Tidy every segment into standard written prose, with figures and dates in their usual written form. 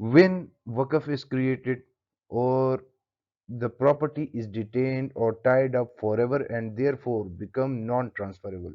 When wakaf is created, or the property is detained or tied up forever and therefore become non transferable,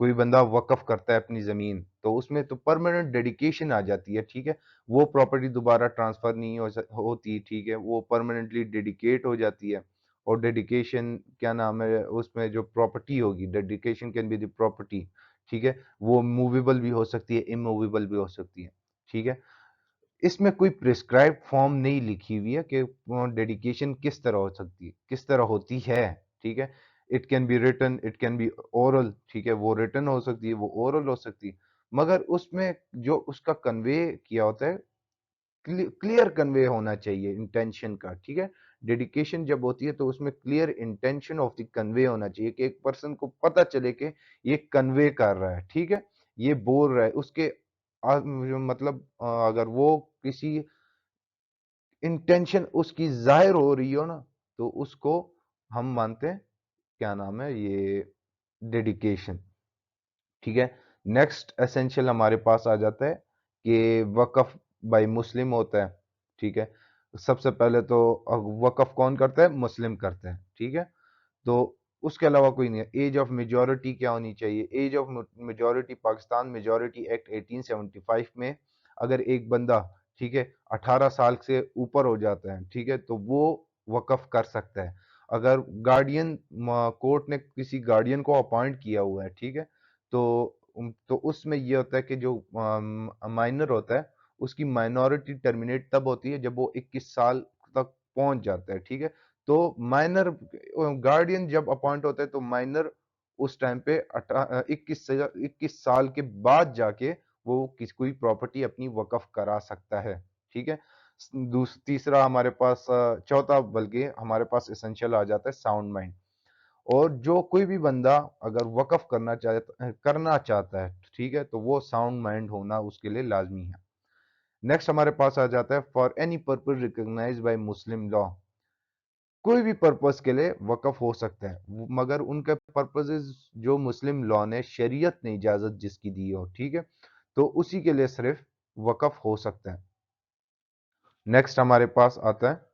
کوئی بندہ وقف کرتا ہے اپنی زمین تو اس میں تو پرماننٹ ڈیڈیکیشن آ جاتی ہے، ٹھیک ہے، وہ پراپرٹی دوبارہ ٹرانسفر نہیں ہوتی، ٹھیک ہے، وہ پرماننٹلی ڈیڈیکیٹ ہو جاتی ہے، اور ڈیڈیکیشن کیا نام ہے اس میں جو پراپرٹی ہوگی، dedication can be the property, ٹھیک ہے، وہ موویبل بھی ہو سکتی ہے، اموویبل بھی ہو سکتی ہے، ٹھیک ہے۔ اس میں کوئی پرسکرائب فارم نہیں لکھی ہوئی ہے کہ ڈیڈیکیشن کس طرح ہو سکتی ہے، کس طرح ہوتی ہے، ٹھیک ہے، it can be written, it can be oral, ٹھیک ہے، وہ ریٹن ہو سکتی ہے، وہ اورل ہو سکتی ہے، مگر اس میں جو اس کا کنوے کیا ہوتا ہے کلیئر کنوے ہونا چاہیے انٹینشن کا، ٹھیک ہے، ڈیڈیکیشن جب ہوتی ہے تو اس میں کلیئر انٹینشن آف دی کنوے ہونا چاہیے کہ ایک پرسن کو پتا چلے کہ یہ کنوے کر رہا ہے، ٹھیک ہے، یہ بول رہا ہے، اس کے مطلب اگر وہ کسی انٹینشن اس کی ظاہر ہو رہی ہو نا تو اس کو ہم مانتے ہیں کیا نام ہے یہ ڈیڈیکیشن، ٹھیک ہے۔ نیکسٹ اسینشل ہمارے پاس آ جاتا ہے کہ وقف بائی مسلم ہوتا ہے، ٹھیک ہے، سب سے پہلے تو وقف کون کرتا ہے؟ مسلم کرتے ہیں، ٹھیک ہے، تو اس کے علاوہ کوئی نہیں ہے۔ ایج آف میجورٹی کیا ہونی چاہیے؟ Age of majority Pakistan majority act 1875 میں اگر ایک بندہ، ٹھیک ہے، 18 سال سے اوپر ہو جاتا ہے، ٹھیک ہے، تو وہ وقف کر سکتا ہے۔ اگر گارڈین، کورٹ نے کسی گارڈین کو اپوائنٹ کیا ہوا ہے، ٹھیک ہے، تو اس میں یہ ہوتا ہے کہ جو مائنر ہوتا ہے اس کی مائنورٹی ٹرمینیٹ تب ہوتی ہے جب وہ 21 سال تک پہنچ جاتا ہے، ٹھیک ہے، تو مائنر گارڈین جب اپوائنٹ ہوتا ہے تو مائنر اس ٹائم پہ 21 سال کے بعد جا کے وہ کوئی پراپرٹی اپنی وقف کرا سکتا ہے، ٹھیک ہے۔ تیسرا ہمارے پاس چوتھا بلکہ ہمارے پاس اسینشل آ جاتا ہے ساؤنڈ مائنڈ، اور جو کوئی بھی بندہ اگر وقف کرنا چاہتا ہے، ٹھیک ہے، تو وہ ساؤنڈ مائنڈ ہونا اس کے لیے لازمی ہے۔ نیکسٹ ہمارے پاس آ جاتا ہے for any purpose recognise by Muslim law, کوئی بھی پرپز کے لیے وقف ہو سکتا ہے مگر ان کے پرپزز جو مسلم لا نے، شریعت نے اجازت جس کی دی ہو، ٹھیک ہے، تو اسی کے لیے صرف وقف ہو سکتا ہے۔ نیکسٹ ہمارے پاس آتا ہے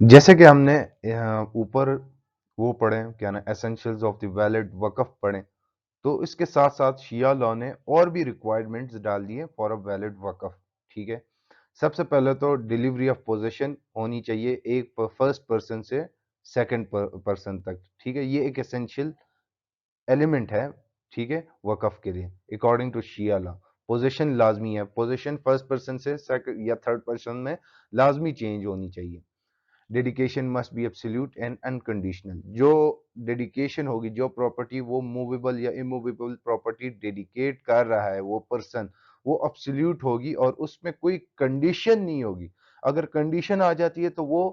جیسے کہ ہم نے اوپر وہ پڑھے کیا نا ایسنشلز آف دی ویلڈ وقف پڑھے، تو اس کے ساتھ ساتھ شیعہ لا نے اور بھی ریکوائرمنٹس ڈال دیے فار اے ویلڈ وقف، ٹھیک ہے۔ سب سے پہلے تو ڈیلیوری آف پوزیشن ہونی چاہیے ایک فرسٹ پرسن سے سیکنڈ پرسن تک، ٹھیک ہے، یہ ایک اسینشیل ایلیمنٹ ہے، ٹھیک ہے، وقف کے لیے according to Shia law. Position لازمی ہے، پوزیشن فرسٹ پرسن سے سیکنڈ یا تھرڈ پرسن میں لازمی چینج ہونی چاہیے۔ Dedication must be absolute and unconditional, جو ڈیڈیکیشن ہوگی، جو پراپرٹی وہ موویبل یا اموویبل پراپرٹی ڈیڈیکیٹ کر رہا ہے وہ پرسن، وہ ایبسلیوٹ ہوگی اور اس میں کوئی کنڈیشن نہیں ہوگی۔ اگر کنڈیشن آ جاتی ہے تو وہ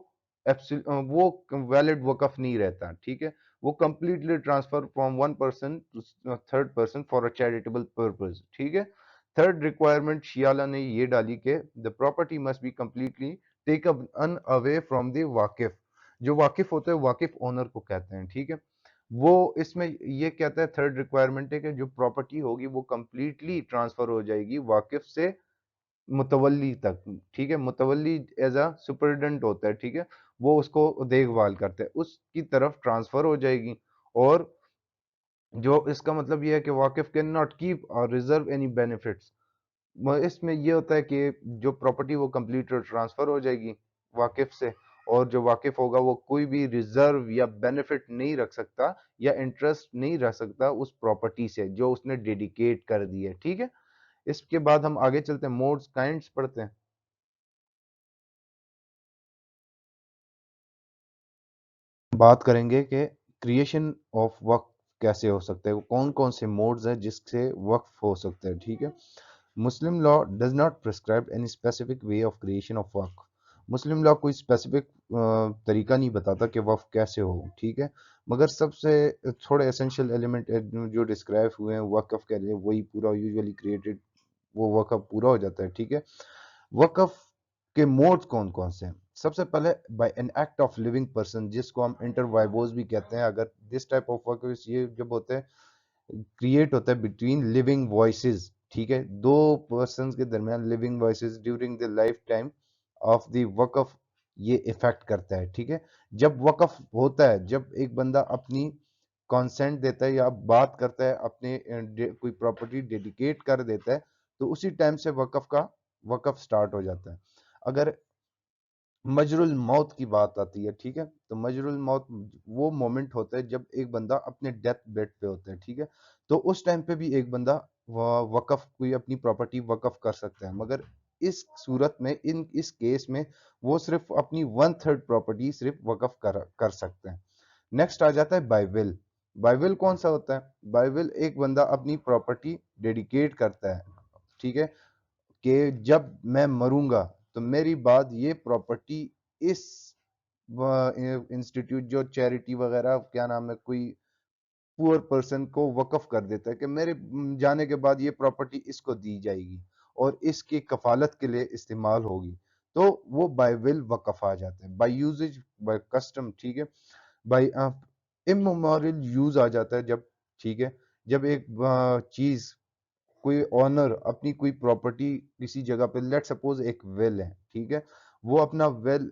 ویلڈ وقف نہیں رہتا، ٹھیک ہے، وہ completely transfer from one person to third person for a charitable purpose, ٹھیک ہے۔ تھرڈ ریکوائرمنٹ شیالہ نے یہ ڈالی کہ the property must be completely take in away from the واقف، جو واقف ہوتے ہیں واقف اونر کو کہتے ہیں، ٹھیک ہے، وہ اس میں یہ کہتا ہے تھرڈ ریکوائرمنٹ ہے کہ جو پراپرٹی ہوگی وہ کمپلیٹلی ٹرانسفر ہو جائے گی واقف سے متولی تک، ٹھیک ہے، متولی ایز اے سپرڈنٹ ہوتا ہے، ٹھیک ہے، وہ اس کو دیکھ بھال کرتا ہے، اس کی طرف ٹرانسفر ہو جائے گی، اور جو اس کا مطلب یہ ہے کہ واقف کین ناٹ کیپ اور ریزرو اینی بینیفٹس، اس میں یہ ہوتا ہے کہ جو پراپرٹی وہ کمپلیٹ ٹرانسفر ہو جائے گی واقف سے، اور جو واقف ہوگا وہ کوئی بھی ریزرو یا بینیفٹ نہیں رکھ سکتا یا انٹرسٹ نہیں رکھ سکتا اس پراپرٹی سے جو اس نے ڈیڈیکیٹ کر دی ہے، ٹھیک ہے۔ اس کے بعد ہم آگے چلتے ہیں، موڈز کائنڈز پڑھتے ہیں، بات کریں گے کہ کریشن آف وقف کیسے ہو سکتا ہے، کون کون سے موڈز ہیں جس سے وقف ہو سکتا ہے، ٹھیک ہے۔ Muslim law does not prescribe any specific way of creation of وقف، مسلم لا کوئی اسپیسیفک طریقہ نہیں بتاتا کہ وقف کیسے ہو، ٹھیک ہے، مگر سب سے تھوڑے اسینشیل ایلیمنٹ جو ڈسکرائب ہوئے ہیں وقف کے لیے وہی پورا یوزلی کریٹڈ وہ وقف پورا ہو جاتا ہے، ٹھیک ہے۔ وقف کے موڈز کون کون سے ہیں؟ سب سے پہلے by an act of living person, جس کو ہم انٹر وائبوز بھی کہتے ہیں، اگر دس ٹائپ آف وقف یہ جب ہوتے ہیں کریٹ ہوتا ہے بٹوین لیونگ وائسز، ٹھیک ہے، دو پرسنز کے درمیان living voices during the lifetime of the وقف، یہ افیکٹ کرتا ہے، ٹھیک ہے. جب وقف ہوتا ہے، جب ایک بندہ اپنی کانسینٹ دیتا ہے یا بات کرتا ہے، اپنے کوئی پراپرٹی ڈیڈیکیٹ کر دیتا ہے، تو اسی ٹائم سے وقف سٹارٹ ہو جاتا ہے. اگر مجر الموت کی بات آتی ہے، ٹھیک ہے، تو مجر الموت وہ مومنٹ ہوتا ہے جب ایک بندہ اپنے ڈیتھ بیڈ پہ ہوتا ہے، ٹھیک ہے. تو اس ٹائم پہ بھی ایک بندہ وقف کوئی اپنی پراپرٹی وقف کر سکتا ہے، مگر اس صورت میں اس کیس میں وہ صرف اپنی 1/3 پراپرٹی صرف وقف کر سکتے ہیں. نیکسٹ آ جاتا ہے بائی ول. بائی ول کون سا ہوتا ہے؟ بائی ول ایک بندہ اپنی پراپرٹی ڈیڈیکیٹ کرتا ہے، ٹھیک ہے، کہ جب میں مروں گا تو میری بعد یہ پراپرٹی اس انسٹیٹیوٹ جو چیریٹی وغیرہ کیا نام ہے کوئی پور پرسن کو وقف کر دیتا ہے کہ میرے جانے کے بعد یہ پراپرٹی اس کو دی جائے گی اور اس کی کفالت کے لیے استعمال ہوگی. تو وہ بائی ول وقف آ جاتے ہیں. بائی یوزج، بائی کسٹم، ٹھیک ہے، بائی امموریل یوز آ جاتا ہے جب، ٹھیک ہے، جب ایک چیز کوئی آنر اپنی کوئی پراپرٹی کسی جگہ پہ، لیٹ سپوز ایک ویل ہے، ٹھیک ہے، وہ اپنا ویل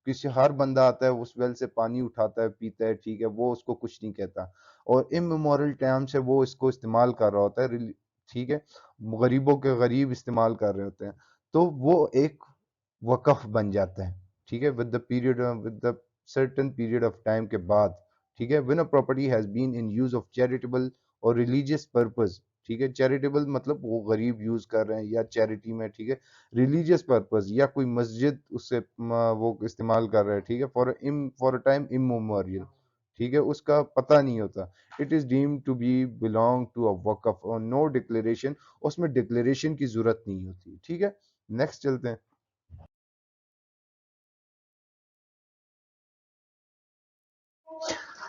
کسی ہر بندہ آتا ہے اس ویل سے پانی اٹھاتا ہے پیتا ہے، ٹھیک ہے، وہ اس کو کچھ نہیں کہتا، اور امموریل ٹائم سے وہ اس کو استعمال کر رہا ہوتا ہے، ٹھیک ہے، غریبوں کے غریب استعمال کر رہے ہوتے ہیں، تو وہ ایک وقف بن جاتا ہے، ٹھیک ہے، with the certain period of time کے بعد، ٹھیک ہے. when a property has been in use of charitable اور religious purpose، ٹھیک ہے، چیریٹیبل مطلب وہ غریب یوز کر رہے ہیں یا چیریٹی میں، ٹھیک ہے، ریلیجیس پرپز یا کوئی مسجد اس سے وہ استعمال کر رہے ہیں، ٹھیک ہے، فار اے ٹائم امموریل، ٹھیک ہے، اس کا پتہ نہیں ہوتا. It is deemed to be belong to a وقف اور نو ڈکلیریشن، اس میں ڈکلیریشن کی ضرورت نہیں ہوتی، ٹھیک ہے. نیکسٹ چلتے ہیں.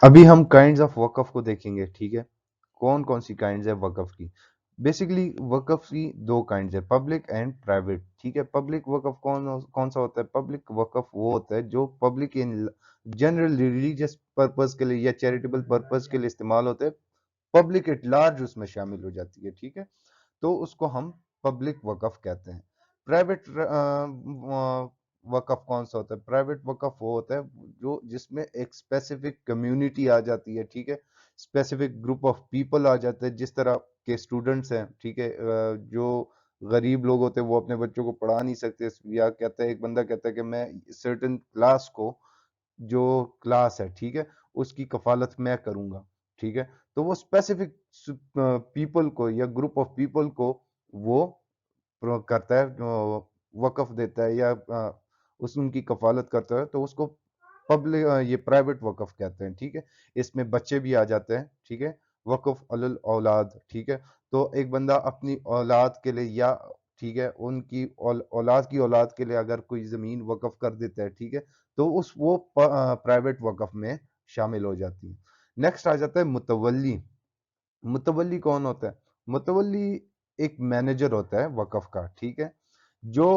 ابھی ہم کائنڈز آف وقف کو دیکھیں گے، ٹھیک ہے، کون کون سی کائنڈز ہے وقف کی. بیسیکلی وقف کی دو کائنڈز ہے، پبلک اینڈ پرائیویٹ، ٹھیک ہے. پبلک وقف کون سا ہوتا ہے؟ پبلک وقف وہ ہوتا ہے جو public in general religious purpose کے لیے یا چیریٹیبل پرپز کے لیے استعمال ہوتے ہیں، پبلک ایٹ لارج اس میں شامل ہو جاتی ہے، ٹھیک ہے، تو اس کو ہم پبلک وقف کہتے ہیں. پرائیویٹ وقف کون سا ہوتا ہے؟ پرائیویٹ وقف وہ ہوتا ہے جو جس میں ایک اسپیسیفک کمیونٹی آ جاتی ہے، ٹھیک ہے، اسپیسیفک گروپ آف پیپل آ جاتے ہیں، جس طرح کے اسٹوڈنٹس ہیں، ٹھیک ہے، جو غریب لوگ ہوتے ہیں وہ اپنے بچوں کو پڑھا نہیں سکتے، یا کہتا ہے ایک بندہ کہتا ہے کہ میں سرٹن کلاس کو، جو کلاس ہے، ٹھیک ہے، اس کی کفالت میں کروں گا، ٹھیک ہے، تو وہ اسپیسیفک پیپل کو یا گروپ آف پیپل کو وہ کرتا ہے، وقف دیتا ہے یا اس ان کی کفالت کرتا ہے، تو اس کو پبلک یہ پرائیویٹ وقف کہتے ہیں، ٹھیک ہے. اس میں بچے بھی آ جاتے ہیں، ٹھیک ہے، وقف علی الاولاد، ٹھیک ہے. تو ایک بندہ اپنی اولاد کے لیے یا، ٹھیک ہے، ان کی اولاد کے لیے اگر کوئی زمین وقف کر دیتا ہے، ٹھیک ہے، تو وہ پرائیویٹ وقف میں شامل ہو جاتی ہے. نیکسٹ آ جاتا ہے متولی. متولی کون ہوتا ہے؟ متولی ایک مینیجر ہوتا ہے وقف کا، ٹھیک ہے، جو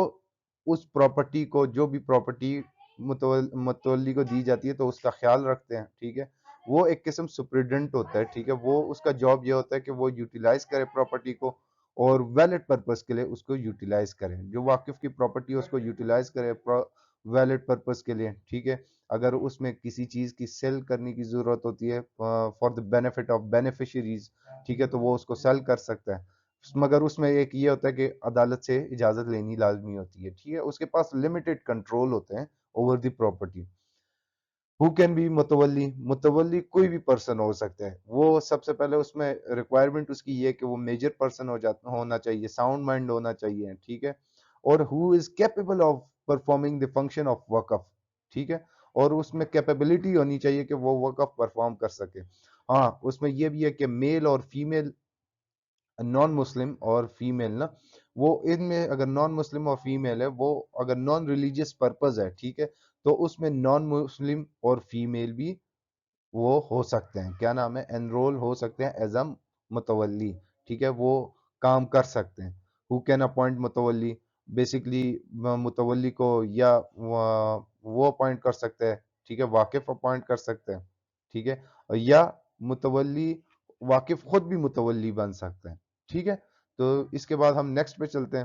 اس پراپرٹی کو، جو بھی پراپرٹی متولی کو دی جاتی ہے تو اس کا خیال رکھتے ہیں، ٹھیک ہے. وہ ایک قسم سپریڈنٹ ہوتا ہے، ٹھیک ہے، وہ اس کا جاب یہ ہوتا ہے کہ وہ یوٹیلائز کرے پراپرٹی کو اور ویلڈ پرپز کے لیے اس کو یوٹیلائز کریں. جو واقف کی پراپرٹی ہے اس کو یوٹیلائز کرے ویلڈ پرپز کے لیے، ٹھیک ہے. اگر اس میں کسی چیز کی سیل کرنے کی ضرورت ہوتی ہے for the benefit of beneficiaries, ٹھیک ہے، تو وہ اس کو سیل کر سکتا ہے، مگر اس میں ایک یہ ہوتا ہے کہ عدالت سے اجازت لینی لازمی ہوتی ہے، ٹھیک ہے. اس کے پاس لمیٹڈ کنٹرول ہوتے ہیں over the property. Who can be متولی؟ متولی کوئی بھی پرسن ہو سکتا ہے. وہ سب سے پہلے اس میں ریکوائرمنٹ اس کی یہ کہ وہ میجر پرسن ہونا چاہیے، ساؤنڈ مائنڈ ہونا چاہیے، ٹھیک ہے، اور who is capable of performing the function of وقف، ٹھیک ہے، اور اس میں کیپیبلٹی ہونی چاہیے کہ وہ وقف پرفارم کر سکے. ہاں اس میں یہ بھی ہے کہ میل اور فیمیل، نان مسلم اور فیمیل نا، وہ ان میں اگر نان مسلم اور فیمیل ہے، وہ اگر نان ریلیجیس پرپز ہے، ٹھیک ہے، تو اس میں نان مسلم اور فیمیل بھی وہ ہو سکتے ہیں، کیا نام ہے، انرول ہو سکتے ہیں ایز اے متولی، ٹھیک ہے، وہ کام کر سکتے ہیں. ہو کین اپوائنٹ متولی؟ بیسکلی متولی کو یا وہ اپوائنٹ کر سکتے ہیں، ٹھیک ہے، واقف اپوائنٹ کر سکتے ہیں، ٹھیک ہے، یا متولی واقف خود بھی متولی بن سکتے ہیں، ٹھیک ہے. تو اس کے بعد ہم نیکسٹ پہ چلتے ہیں.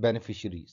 beneficiaries.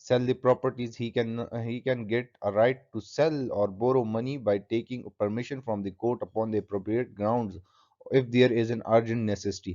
sell the properties, he can get a right to sell or borrow money by taking permission from the court upon the appropriate grounds if there is an urgent necessity.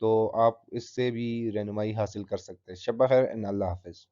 تو آپ اس سے بھی رہنمائی حاصل کر سکتے ہیں. شب بخیر اینڈ اللہ حافظ.